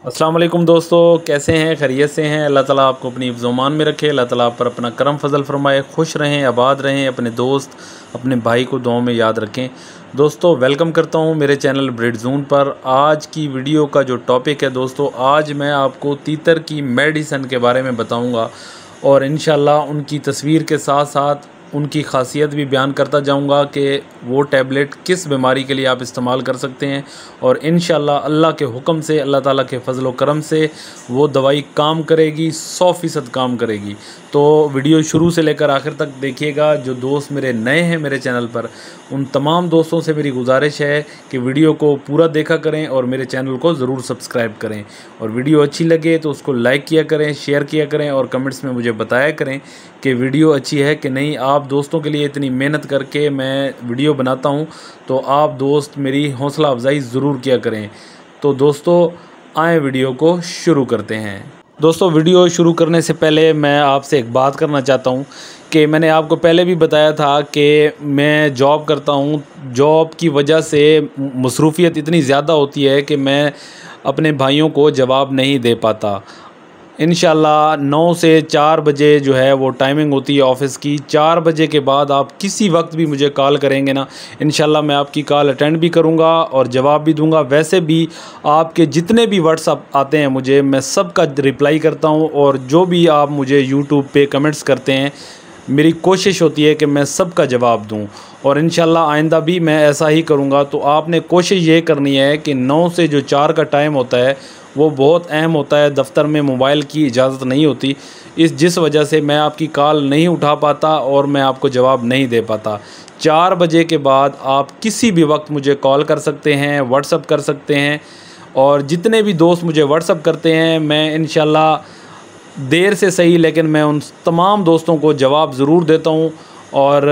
अस्सलाम वालेकुम दोस्तों, कैसे हैं? खैरियत से हैं? अल्लाह ताला आपको अपनी ज़ुबान में रखे। अल्लाह ताला आप पर अपना करम फजल फरमाए। खुश रहें, आबाद रहें, अपने दोस्त अपने भाई को दुआओं में याद रखें। दोस्तों वेलकम करता हूं मेरे चैनल ब्रीड ज़ोन पर। आज की वीडियो का जो टॉपिक है दोस्तों, आज मैं आपको तीतर की मेडिसन के बारे में बताऊंगा और इंशाल्लाह उनकी तस्वीर के साथ साथ उनकी खासियत भी बयान करता जाऊंगा कि वो टैबलेट किस बीमारी के लिए आप इस्तेमाल कर सकते हैं और इंशाल्लाह अल्लाह के हुक्म से, अल्लाह ताला के फजल व करम से वो दवाई काम करेगी, 100% काम करेगी। तो वीडियो शुरू से लेकर आखिर तक देखिएगा। जो दोस्त मेरे नए हैं मेरे चैनल पर, उन तमाम दोस्तों से मेरी गुजारिश है कि वीडियो को पूरा देखा करें और मेरे चैनल को ज़रूर सब्सक्राइब करें। और वीडियो अच्छी लगे तो उसको लाइक किया करें, शेयर किया करें और कमेंट्स में मुझे बताया करें कि वीडियो अच्छी है कि नहीं। आप दोस्तों के लिए इतनी मेहनत करके मैं वीडियो बनाता हूं, तो आप दोस्त मेरी हौसला अफजाई ज़रूर किया करें। तो दोस्तों आए वीडियो को शुरू करते हैं। दोस्तों वीडियो शुरू करने से पहले मैं आपसे एक बात करना चाहता हूं कि मैंने आपको पहले भी बताया था कि मैं जॉब करता हूं। जॉब की वजह से मसरूफ़ियत इतनी ज़्यादा होती है कि मैं अपने भाइयों को जवाब नहीं दे पाता। इंशाल्लाह 9 से 4 बजे जो है वो टाइमिंग होती है ऑफ़िस की। 4 बजे के बाद आप किसी वक्त भी मुझे कॉल करेंगे ना, इंशाल्लाह मैं आपकी कॉल अटेंड भी करूंगा और जवाब भी दूंगा। वैसे भी आपके जितने भी व्हाट्सअप आते हैं मुझे, मैं सब का रिप्लाई करता हूं और जो भी आप मुझे यूट्यूब पे कमेंट्स करते हैं, मेरी कोशिश होती है कि मैं सब का जवाब दूं और इंशाल्लाह आइंदा भी मैं ऐसा ही करूंगा। तो आपने कोशिश ये करनी है कि 9 से जो 4 का टाइम होता है वो बहुत अहम होता है। दफ्तर में मोबाइल की इजाज़त नहीं होती, जिस वजह से मैं आपकी कॉल नहीं उठा पाता और मैं आपको जवाब नहीं दे पाता। 4 बजे के बाद आप किसी भी वक्त मुझे कॉल कर सकते हैं, व्हाट्सअप कर सकते हैं। और जितने भी दोस्त मुझे व्हाट्सअप करते हैं, मैं इंशाल्लाह देर से सही लेकिन मैं उन तमाम दोस्तों को जवाब ज़रूर देता हूँ और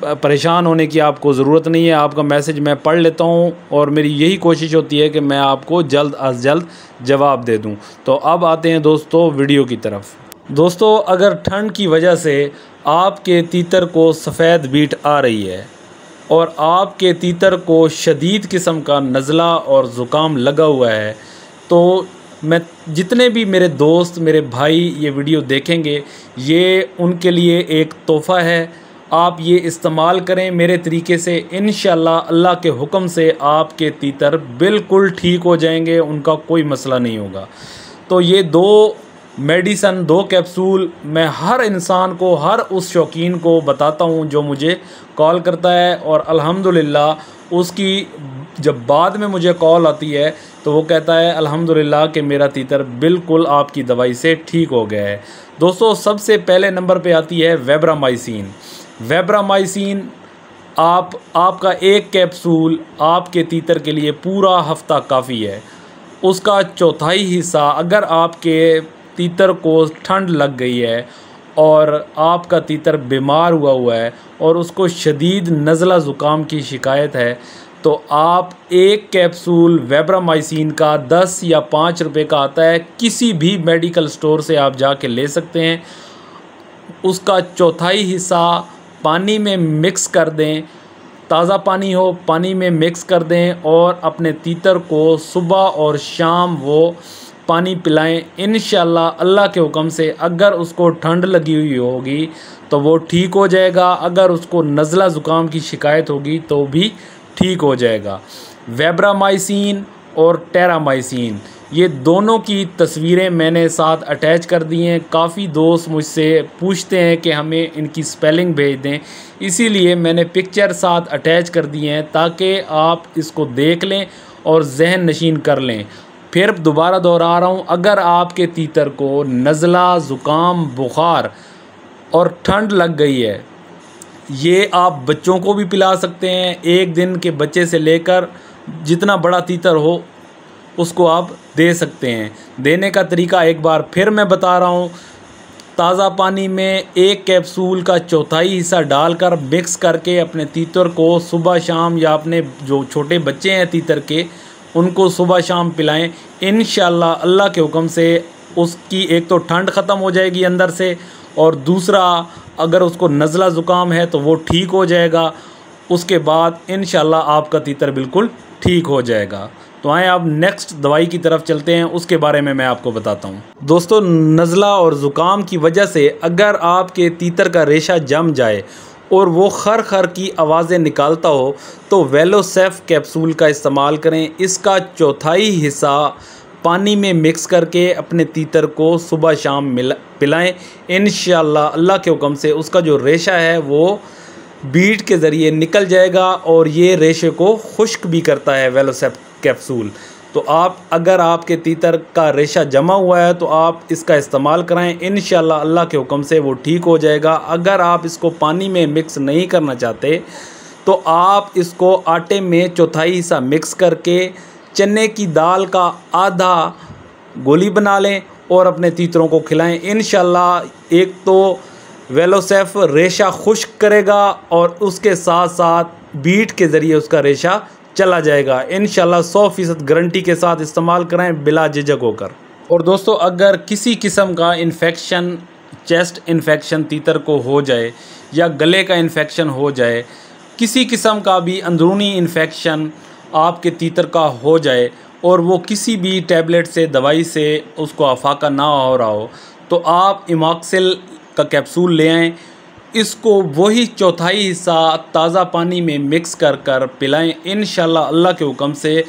परेशान होने की आपको ज़रूरत नहीं है। आपका मैसेज मैं पढ़ लेता हूँ और मेरी यही कोशिश होती है कि मैं आपको जल्द अज जल्द जवाब दे दूँ। तो अब आते हैं दोस्तों वीडियो की तरफ। दोस्तों अगर ठंड की वजह से आपके तीतर को सफ़ेद बीट आ रही है और आपके तीतर को शदीद किस्म का नज़ला और ज़ुकाम लगा हुआ है, तो मैं जितने भी मेरे दोस्त मेरे भाई ये वीडियो देखेंगे, ये उनके लिए एक तोहफ़ा है। आप ये इस्तेमाल करें मेरे तरीके से, इंशाल्लाह अल्लाह के हुक्म से आपके तीतर बिल्कुल ठीक हो जाएंगे, उनका कोई मसला नहीं होगा। तो ये 2 मेडिसन 2 कैप्सूल मैं हर इंसान को, हर उस शौकीन को बताता हूँ जो मुझे कॉल करता है और अल्हम्दुलिल्लाह उसकी जब बाद में मुझे कॉल आती है तो वो कहता है अल्हम्दुलिल्लाह कि मेरा तीतर बिल्कुल आपकी दवाई से ठीक हो गया है। दोस्तों सबसे पहले नंबर पे आती है वेब्रामाइसिन। वेब्रामाइसिन आपका एक कैप्सूल आपके तीतर के लिए पूरा हफ्ता काफ़ी है। उसका चौथाई हिस्सा अगर आपके तीतर को ठंड लग गई है और आपका तीतर बीमार हुआ है और उसको शदीद नज़ला ज़ुकाम की शिकायत है, तो आप एक कैप्सूल वेब्रामाइसिन का 10 या 5 रुपए का आता है, किसी भी मेडिकल स्टोर से आप जाके ले सकते हैं। उसका चौथाई हिस्सा पानी में मिक्स कर दें, ताज़ा पानी हो, पानी में मिक्स कर दें और अपने तीतर को सुबह और शाम वो पानी पिलाएं। इंशाल्लाह अल्लाह के हुक्म से अगर उसको ठंड लगी हुई होगी तो वो ठीक हो जाएगा, अगर उसको नज़ला ज़ुकाम की शिकायत होगी तो भी ठीक हो जाएगा। वेब्रामाइसिन और टेरामाइसिन ये दोनों की तस्वीरें मैंने साथ अटैच कर दी हैं। काफ़ी दोस्त मुझसे पूछते हैं कि हमें इनकी स्पेलिंग भेज दें, इसीलिए मैंने पिक्चर साथ अटैच कर दी हैं ताकि आप इसको देख लें और जहन नशीन कर लें। फिर दोबारा दोहरा रहा हूँ, अगर आपके तीतर को नज़ला ज़ुकाम बुखार और ठंड लग गई है, ये आप बच्चों को भी पिला सकते हैं। 1 दिन के बच्चे से लेकर जितना बड़ा तीतर हो उसको आप दे सकते हैं। देने का तरीका एक बार फिर मैं बता रहा हूँ। ताज़ा पानी में 1 कैप्सूल का चौथाई हिस्सा डालकर मिक्स करके अपने तीतर को सुबह शाम, या अपने जो छोटे बच्चे हैं तीतर के, उनको सुबह शाम पिलाएं। इंशाल्लाह अल्लाह के हुक्म से उसकी एक तो ठंड ख़त्म हो जाएगी अंदर से और दूसरा अगर उसको नज़ला ज़ुकाम है तो वो ठीक हो जाएगा। उसके बाद इंशाल्लाह आपका तीतर बिल्कुल ठीक हो जाएगा। तो आए आप नेक्स्ट दवाई की तरफ चलते हैं, उसके बारे में मैं आपको बताता हूँ। दोस्तों, नज़ला और ज़ुकाम की वजह से अगर आपके तीतर का रेशा जम जाए और वो खर खर की आवाज़ें निकालता हो तो वेलोसेफ कैप्सूल का इस्तेमाल करें। इसका चौथाई हिस्सा पानी में मिक्स करके अपने तीतर को सुबह शाम पिलाएं। इंशाअल्लाह अल्लाह के हुक्म से उसका जो रेशा है वो बीट के ज़रिए निकल जाएगा और ये रेशे को खुश्क भी करता है वेलोसेफ कैप्सूल। तो आप अगर आपके तीतर का रेशा जमा हुआ है तो आप इसका इस्तेमाल कराएं। इंशाअल्लाह अल्लाह के हुक्म से वो ठीक हो जाएगा। अगर आप इसको पानी में मिक्स नहीं करना चाहते तो आप इसको आटे में चौथाई हिस्सा मिक्स करके चने की दाल का आधा गोली बना लें और अपने तीतरों को खिलाएं। इंशाअल्लाह एक तो वेलोसेफ रेशा खुश्क करेगा और उसके साथ साथ बीट के ज़रिए उसका रेशा चला जाएगा। इंशाअल्लाह 100% गारंटी के साथ इस्तेमाल करें बिला झिझक होकर। और दोस्तों, अगर किसी किस्म का इन्फेक्शन, चेस्ट इन्फेक्शन तीतर को हो जाए या गले का इन्फेक्शन हो जाए, किसी किस्म का भी अंदरूनी इन्फेक्शन आपके तीतर का हो जाए और वो किसी भी टैबलेट से, दवाई से उसको अफाका ना हो रहा हो, तो आप इमॉक्सिल का कैप्सूल ले आएँ। इसको वही चौथाई हिस्सा ताज़ा पानी में मिक्स कर कर पिलाएं। इंशाअल्लाह अल्लाह के हुक्म से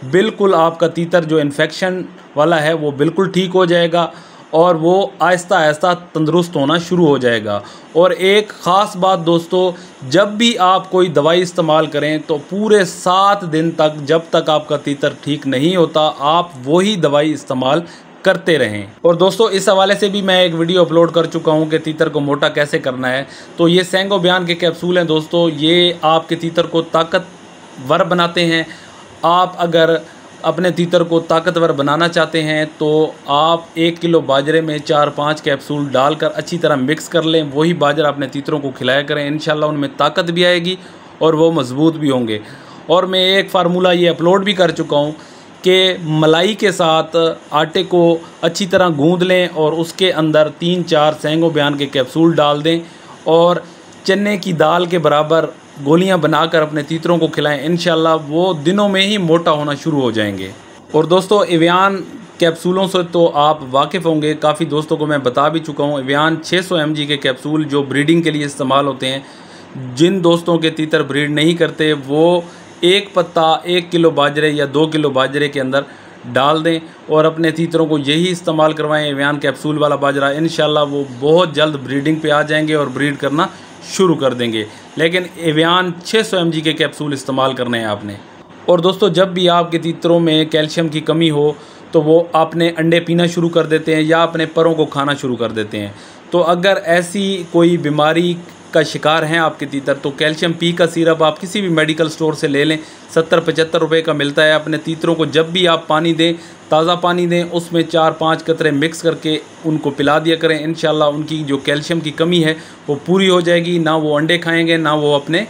बिल्कुल आपका तीतर जो इन्फेक्शन वाला है वो बिल्कुल ठीक हो जाएगा और वो आहिस्ता आहिस्ता तंदुरुस्त होना शुरू हो जाएगा। और एक ख़ास बात दोस्तों, जब भी आप कोई दवाई इस्तेमाल करें तो पूरे 7 दिन तक, जब तक आपका तीतर ठीक नहीं होता, आप वही दवाई इस्तेमाल करते रहें। और दोस्तों, इस हवाले से भी मैं एक वीडियो अपलोड कर चुका हूं कि तीतर को मोटा कैसे करना है। तो ये सेंगोबियान के कैप्सूल हैं दोस्तों, ये आपके तीतर को ताकतवर बनाते हैं। आप अगर अपने तीतर को ताकतवर बनाना चाहते हैं तो आप 1 किलो बाजरे में 4-5 कैप्सूल डालकर अच्छी तरह मिक्स कर लें। वही बाजरा अपने तीतरों को खिलाया करें। इंशाल्लाह उनमें ताकत भी आएगी और वो मज़बूत भी होंगे। और मैं एक फार्मूला ये अपलोड भी कर चुका हूँ कि मलाई के साथ आटे को अच्छी तरह गूंद लें और उसके अंदर 3-4 सेंगोबियान के कैप्सूल डाल दें और चने की दाल के बराबर गोलियां बनाकर अपने तीतरों को खिलाएं। इंशाल्लाह वो दिनों में ही मोटा होना शुरू हो जाएंगे। और दोस्तों, एवियान कैप्सूलों से तो आप वाकिफ़ होंगे, काफ़ी दोस्तों को मैं बता भी चुका हूँ। एवियान 600 mg के कैप्सूल जो ब्रीडिंग के लिए इस्तेमाल होते हैं, जिन दोस्तों के तीतर ब्रीड नहीं करते वो एक पत्ता 1 किलो बाजरे या 2 किलो बाजरे के अंदर डाल दें और अपने तीतरों को यही इस्तेमाल करवाएं, एवियान कैप्सूल वाला बाजरा। इंशाल्लाह वो बहुत जल्द ब्रीडिंग पे आ जाएंगे और ब्रीड करना शुरू कर देंगे। लेकिन एवियान 600 mg के कैप्सूल इस्तेमाल करने हैं आपने। और दोस्तों, जब भी आपके तीतरों में कैल्शियम की कमी हो तो वो आपने अंडे पीना शुरू कर देते हैं या अपने परों को खाना शुरू कर देते हैं। तो अगर ऐसी कोई बीमारी का शिकार हैं आपके तीतर, तो कैल्शियम पी का सिरप आप किसी भी मेडिकल स्टोर से ले लें। 70-75 रुपये का मिलता है। अपने तीतरों को जब भी आप पानी दें, ताज़ा पानी दें, उसमें 4-5 कतरे मिक्स करके उनको पिला दिया करें। इंशाल्लाह उनकी जो कैल्शियम की कमी है वो पूरी हो जाएगी। ना वो अंडे खाएंगे, ना वो अपने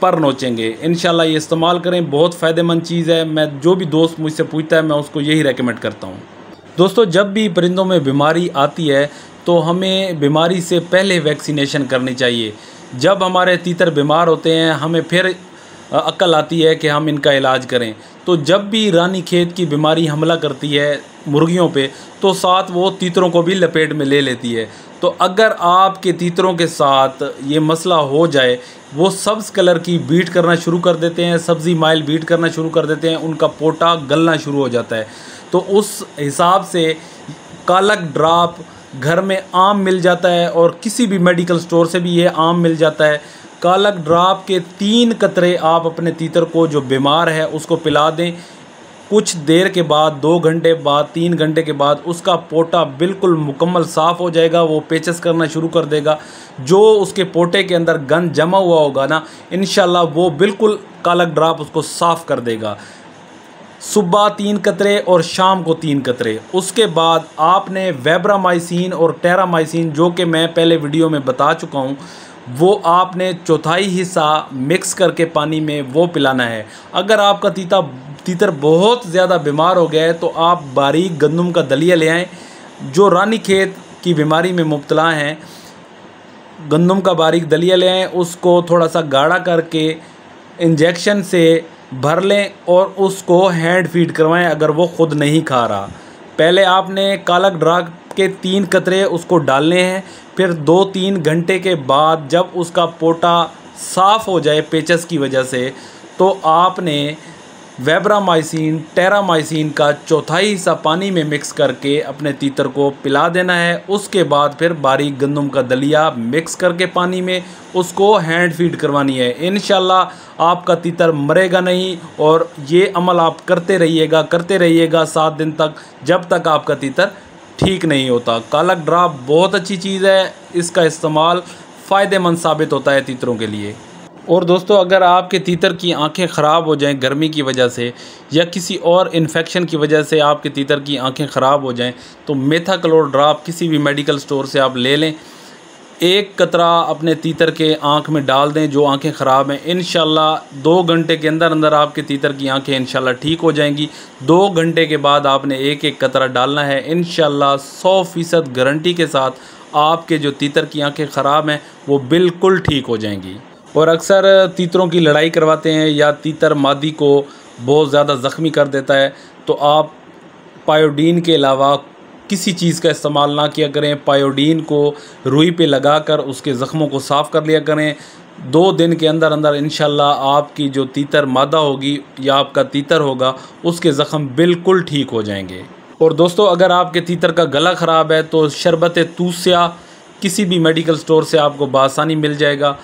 पर नोचेंगे। इंशाल्लाह ये इस्तेमाल करें, बहुत फ़ायदेमंद चीज़ है। मैं जो भी दोस्त मुझसे पूछता है मैं उसको यही रेकमेंड करता हूँ। दोस्तों, जब भी परिंदों में बीमारी आती है तो हमें बीमारी से पहले वैक्सीनेशन करनी चाहिए। जब हमारे तीतर बीमार होते हैं हमें फिर अक्ल आती है कि हम इनका इलाज करें। तो जब भी रानी खेत की बीमारी हमला करती है मुर्गियों पे तो साथ वो तीतरों को भी लपेट में ले लेती है। तो अगर आपके तीतरों के साथ ये मसला हो जाए, वो सब्ज़ कलर की बीट करना शुरू कर देते हैं, सब्ज़ी माइल बीट करना शुरू कर देते हैं, उनका पोटा गलना शुरू हो जाता है। तो उस हिसाब से कालक ड्राप घर में आम मिल जाता है और किसी भी मेडिकल स्टोर से भी ये आम मिल जाता है। कालक ड्राप के 3 कतरे आप अपने तीतर को जो बीमार है उसको पिला दें। कुछ देर के बाद, 2 घंटे बाद, 3 घंटे के बाद उसका पोटा बिल्कुल मुकम्मल साफ़ हो जाएगा। वो पेचस करना शुरू कर देगा। जो उसके पोटे के अंदर गंद जमा हुआ होगा ना, इंशाल्लाह वो बिल्कुल कालक ड्राप उसको साफ़ कर देगा। सुबह 3 कतरे और शाम को 3 कतरे। उसके बाद आपने वेब्रामाइसिन और टेरामाइसिन, जो कि मैं पहले वीडियो में बता चुका हूँ, वो आपने चौथाई हिस्सा मिक्स करके पानी में वो पिलाना है। अगर आपका तीतर बहुत ज़्यादा बीमार हो गया है तो आप बारीक गंदम का दलिया ले आएँ। जो रानी खेत की बीमारी में मुब्तला हैं, गंदम का बारीक दलिया ले आएँ, उसको थोड़ा सा गाढ़ा करके इंजेक्शन से भर लें और उसको हैंड फीड करवाएं अगर वो ख़ुद नहीं खा रहा। पहले आपने कालक ड्राग के 3 कतरे उसको डालने हैं, फिर 2-3 घंटे के बाद जब उसका पोटा साफ़ हो जाए पेचस की वजह से, तो आपने वेब्रामाइसिन टेरामाइसिन का 1/4 हिस्सा पानी में मिक्स करके अपने तीतर को पिला देना है। उसके बाद फिर बारीक गंदम का दलिया मिक्स करके पानी में उसको हैंड फीड करवानी है। इंशाल्लाह आपका तीतर मरेगा नहीं, और ये अमल आप करते रहिएगा 7 दिन तक, जब तक आपका तीतर ठीक नहीं होता। कालक ड्राप बहुत अच्छी चीज़ है, इसका इस्तेमाल फ़ायदेमंद साबित होता है तीतरों के लिए। और दोस्तों, अगर आपके तीतर की आंखें ख़राब हो जाएं गर्मी की वजह से या किसी और इन्फेक्शन की वजह से आपके तीतर की आंखें ख़राब हो जाएं, तो मेथाक्लोर ड्राप किसी भी मेडिकल स्टोर से आप ले लें। 1 कतरा अपने तीतर के आँख में डाल दें जो आंखें ख़राब हैं। इंशाल्लाह 2 घंटे के अंदर अंदर आपके तीतर की आंखें इंशाल्लाह ठीक हो जाएंगी। 2 घंटे के बाद आपने 1-1 कतरा डालना है। इंशाल्लाह 100% गारंटी के साथ आपके जो तीतर की आंखें ख़राब हैं वो बिल्कुल ठीक हो जाएंगी। और अक्सर तीतरों की लड़ाई करवाते हैं या तीतर मादी को बहुत ज़्यादा ज़ख्मी कर देता है, तो आप पायोडीन के अलावा किसी चीज़ का इस्तेमाल ना किया करें। पायोडीन को रुई पे लगाकर उसके ज़ख्मों को साफ़ कर लिया करें। 2 दिन के अंदर अंदर इंशाल्लाह आपकी जो तीतर मादा होगी या आपका तीतर होगा उसके ज़ख्म बिल्कुल ठीक हो जाएंगे। और दोस्तों, अगर आपके तीतर का गला ख़राब है तो शरबत तूसिया किसी भी मेडिकल स्टोर से आपको बआसानी मिल जाएगा।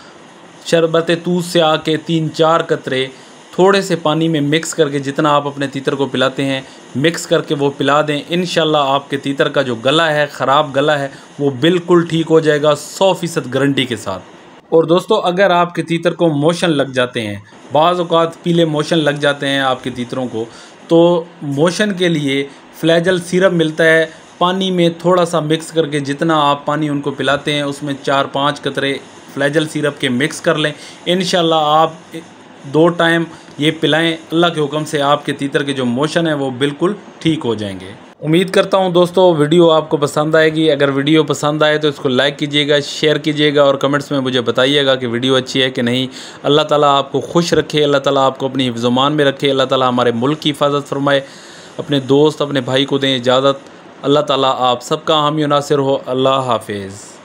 शरबत तूसिया के 3-4 कतरे थोड़े से पानी में मिक्स करके, जितना आप अपने तीतर को पिलाते हैं मिक्स करके वो पिला दें। इंशाल्लाह आपके तीतर का जो गला है, ख़राब गला है, वो बिल्कुल ठीक हो जाएगा 100% गारंटी के साथ। और दोस्तों, अगर आपके तीतर को मोशन लग जाते हैं, बाज़ औक़ात पीले मोशन लग जाते हैं आपके तीतरों को, तो मोशन के लिए फ्लैजल सिरप मिलता है। पानी में थोड़ा सा मिक्स करके, जितना आप पानी उनको पिलाते हैं उसमें 4-5 कतरे फ्लैजल सिरप के मिक्स कर लें। इंशाल्लाह आप 2 टाइम ये पिलाएं। अल्लाह के हुक्म से आपके तीतर के जो मोशन है वो बिल्कुल ठीक हो जाएंगे। उम्मीद करता हूँ दोस्तों वीडियो आपको पसंद आएगी। अगर वीडियो पसंद आए तो इसको लाइक कीजिएगा, शेयर कीजिएगा और कमेंट्स में मुझे बताइएगा कि वीडियो अच्छी है कि नहीं। अल्लाह ताला आपको खुश रखे, अल्लाह ताला आपको अपनी हिफ्ज़-ओ-मान में रखे, अल्लाह ताला हमारे मुल्क की हिफाजत फरमाए। अपने दोस्त अपने भाई को दें इजाज़त। अल्लाह ताला आप सबका हामी और नासिर हो। अल्लाह हाफिज़।